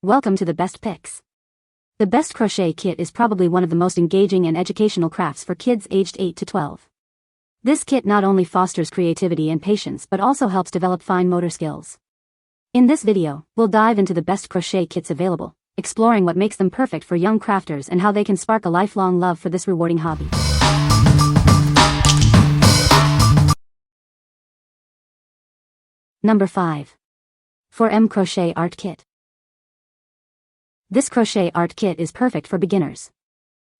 Welcome to the Best Picks. The Best Crochet Kit is probably one of the most engaging and educational crafts for kids aged 8 to 12. This kit not only fosters creativity and patience but also helps develop fine motor skills. In this video, we'll dive into the best crochet kits available, exploring what makes them perfect for young crafters and how they can spark a lifelong love for this rewarding hobby. Number 5. 4M Crochet Art Kit. This crochet art kit is perfect for beginners.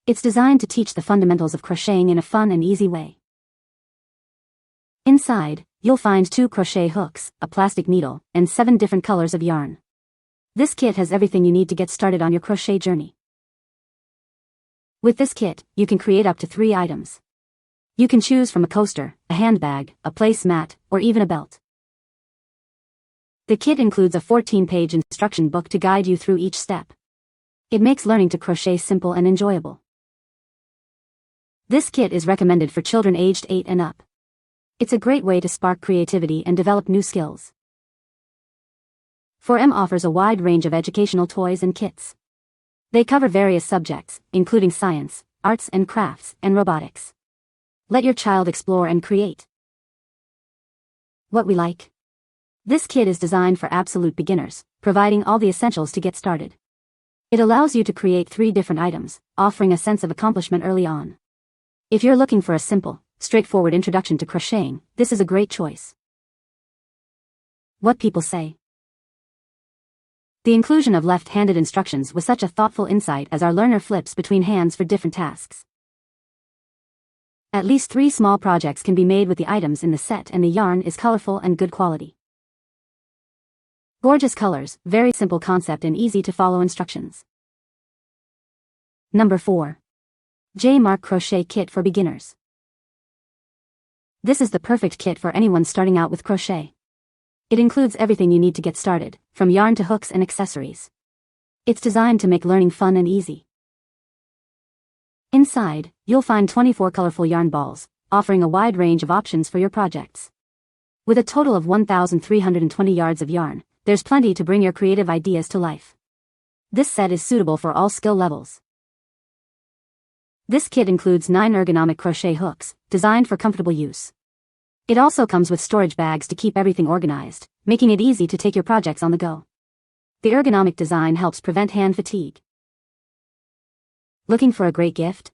It's designed to teach the fundamentals of crocheting in a fun and easy way. Inside, you'll find 2 crochet hooks, a plastic needle, and 7 different colors of yarn. This kit has everything you need to get started on your crochet journey. With this kit, you can create up to 3 items. You can choose from a coaster, a handbag, a placemat, or even a belt. The kit includes a 14-page instruction book to guide you through each step. It makes learning to crochet simple and enjoyable. This kit is recommended for children aged 8 and up. It's a great way to spark creativity and develop new skills. 4M offers a wide range of educational toys and kits. They cover various subjects, including science, arts and crafts, and robotics. Let your child explore and create. What we like. This kit is designed for absolute beginners, providing all the essentials to get started. It allows you to create 3 different items, offering a sense of accomplishment early on. If you're looking for a simple, straightforward introduction to crocheting, this is a great choice. What people say. The inclusion of left-handed instructions was such a thoughtful insight as our learner flips between hands for different tasks. At least 3 small projects can be made with the items in the set, and the yarn is colorful and good quality. Gorgeous colors, very simple concept and easy to follow instructions. Number 4. J-Mark Crochet Kit for Beginners. This is the perfect kit for anyone starting out with crochet. It includes everything you need to get started, from yarn to hooks and accessories. It's designed to make learning fun and easy. Inside, you'll find 24 colorful yarn balls, offering a wide range of options for your projects. With a total of 1,320 yards of yarn, there's plenty to bring your creative ideas to life. This set is suitable for all skill levels. This kit includes 9 ergonomic crochet hooks, designed for comfortable use. It also comes with storage bags to keep everything organized, making it easy to take your projects on the go. The ergonomic design helps prevent hand fatigue. Looking for a great gift?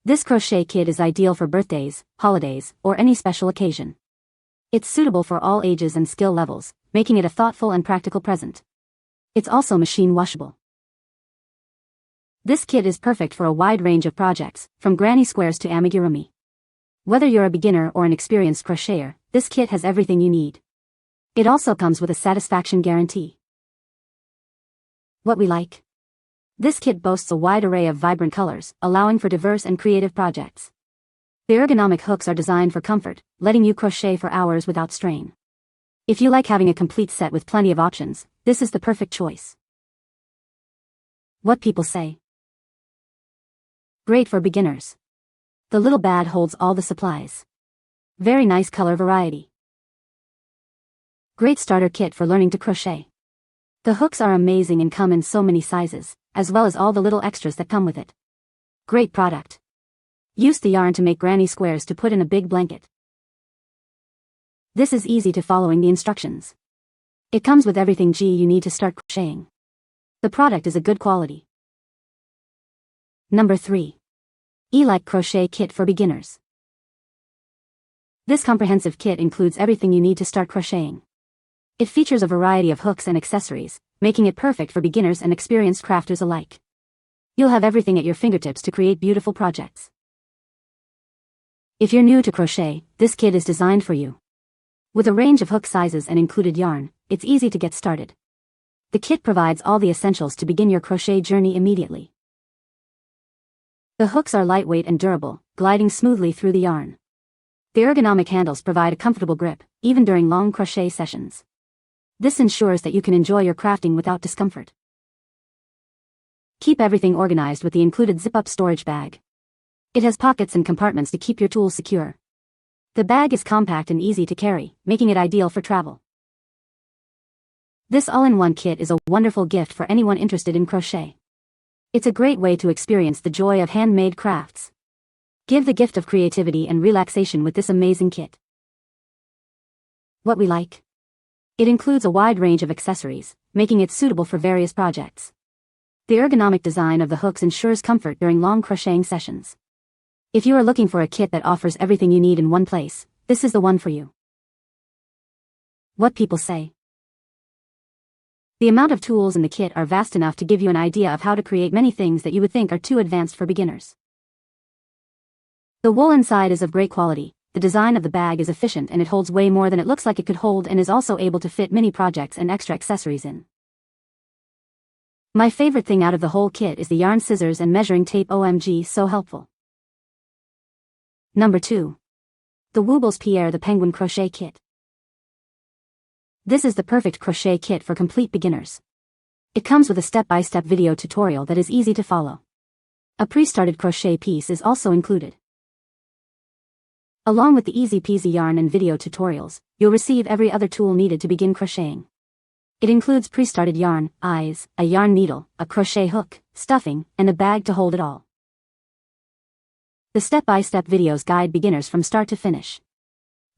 This crochet kit is ideal for birthdays, holidays, or any special occasion. It's suitable for all ages and skill levels, making it a thoughtful and practical present. It's also machine washable. This kit is perfect for a wide range of projects, from granny squares to amigurumi. Whether you're a beginner or an experienced crocheter, this kit has everything you need. It also comes with a satisfaction guarantee. What we like. This kit boasts a wide array of vibrant colors, allowing for diverse and creative projects. The ergonomic hooks are designed for comfort, letting you crochet for hours without strain. If you like having a complete set with plenty of options, this is the perfect choice. What people say. Great for beginners. The little bag holds all the supplies. Very nice color variety. Great starter kit for learning to crochet. The hooks are amazing and come in so many sizes, as well as all the little extras that come with it. Great product. Use the yarn to make granny squares to put in a big blanket. This is easy to following the instructions. It comes with everything you need to start crocheting. The product is a good quality. Number 3. Aeelike Crochet Kit for Beginners. This comprehensive kit includes everything you need to start crocheting. It features a variety of hooks and accessories, making it perfect for beginners and experienced crafters alike. You'll have everything at your fingertips to create beautiful projects. If you're new to crochet, this kit is designed for you. With a range of hook sizes and included yarn, it's easy to get started. The kit provides all the essentials to begin your crochet journey immediately. The hooks are lightweight and durable, gliding smoothly through the yarn. The ergonomic handles provide a comfortable grip, even during long crochet sessions. This ensures that you can enjoy your crafting without discomfort. Keep everything organized with the included zip-up storage bag. It has pockets and compartments to keep your tools secure. The bag is compact and easy to carry, making it ideal for travel. This all-in-one kit is a wonderful gift for anyone interested in crochet. It's a great way to experience the joy of handmade crafts. Give the gift of creativity and relaxation with this amazing kit. What we like. It includes a wide range of accessories, making it suitable for various projects. The ergonomic design of the hooks ensures comfort during long crocheting sessions. If you are looking for a kit that offers everything you need in one place, this is the one for you. What people say. The amount of tools in the kit are vast enough to give you an idea of how to create many things that you would think are too advanced for beginners. The wool inside is of great quality, the design of the bag is efficient and it holds way more than it looks like it could hold and is also able to fit mini projects and extra accessories in. My favorite thing out of the whole kit is the yarn scissors and measuring tape. OMG, so helpful. Number 2. The Woobles Pierre the Penguin Crochet Kit. This is the perfect crochet kit for complete beginners. It comes with a step-by-step video tutorial that is easy to follow. A pre-started crochet piece is also included. Along with the easy-peasy yarn and video tutorials, you'll receive every other tool needed to begin crocheting. It includes pre-started yarn, eyes, a yarn needle, a crochet hook, stuffing, and a bag to hold it all. The step-by-step videos guide beginners from start to finish.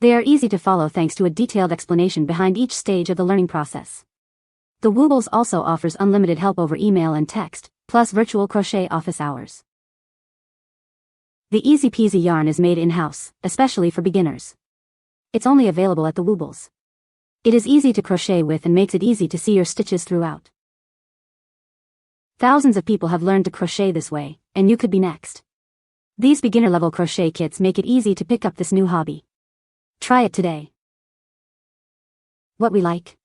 They are easy to follow thanks to a detailed explanation behind each stage of the learning process. The Woobles also offers unlimited help over email and text, plus virtual crochet office hours. The easy peasy yarn is made in-house, especially for beginners. It's only available at the Woobles. It is easy to crochet with and makes it easy to see your stitches throughout. Thousands of people have learned to crochet this way, and you could be next. These beginner-level crochet kits make it easy to pick up this new hobby. Try it today. What we like.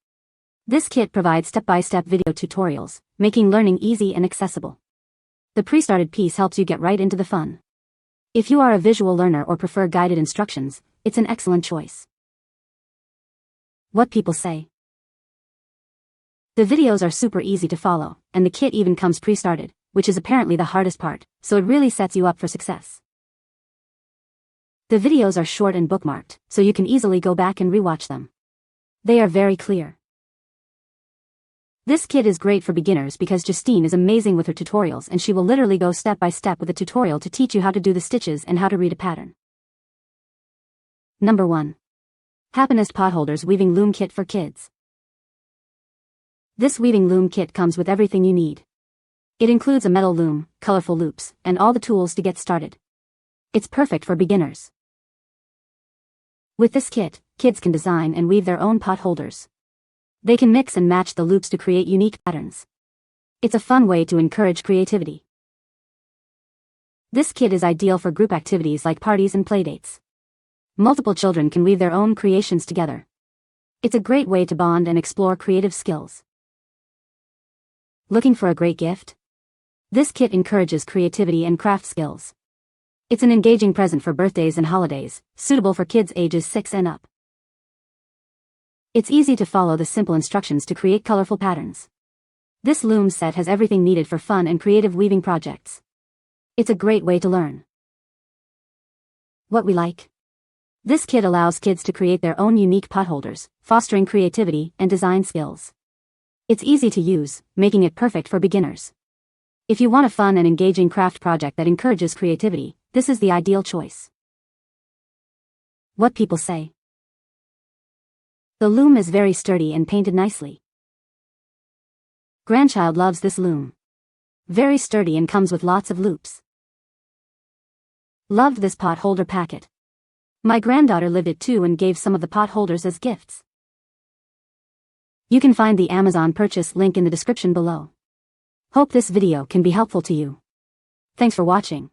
This kit provides step-by-step video tutorials, making learning easy and accessible. The pre-started piece helps you get right into the fun. If you are a visual learner or prefer guided instructions, it's an excellent choice. What people say. The videos are super easy to follow, and the kit even comes pre-started, which is apparently the hardest part, so it really sets you up for success. The videos are short and bookmarked, so you can easily go back and rewatch them. They are very clear. This kit is great for beginners because Justine is amazing with her tutorials and she will literally go step by step with a tutorial to teach you how to do the stitches and how to read a pattern. Number 1. Hapinest Potholders Weaving Loom Kit for Kids. This weaving loom kit comes with everything you need. It includes a metal loom, colorful loops, and all the tools to get started. It's perfect for beginners. With this kit, kids can design and weave their own potholders. They can mix and match the loops to create unique patterns. It's a fun way to encourage creativity. This kit is ideal for group activities like parties and playdates. Multiple children can weave their own creations together. It's a great way to bond and explore creative skills. Looking for a great gift? This kit encourages creativity and craft skills. It's an engaging present for birthdays and holidays, suitable for kids ages 6 and up. It's easy to follow the simple instructions to create colorful patterns. This loom set has everything needed for fun and creative weaving projects. It's a great way to learn. What we like. This kit allows kids to create their own unique potholders, fostering creativity and design skills. It's easy to use, making it perfect for beginners. If you want a fun and engaging craft project that encourages creativity, this is the ideal choice. What people say. The loom is very sturdy and painted nicely. Grandchild loves this loom. Very sturdy and comes with lots of loops. Loved this pot holder packet. My granddaughter lived it too and gave some of the pot holders as gifts. You can find the Amazon purchase link in the description below. Hope this video can be helpful to you. Thanks for watching.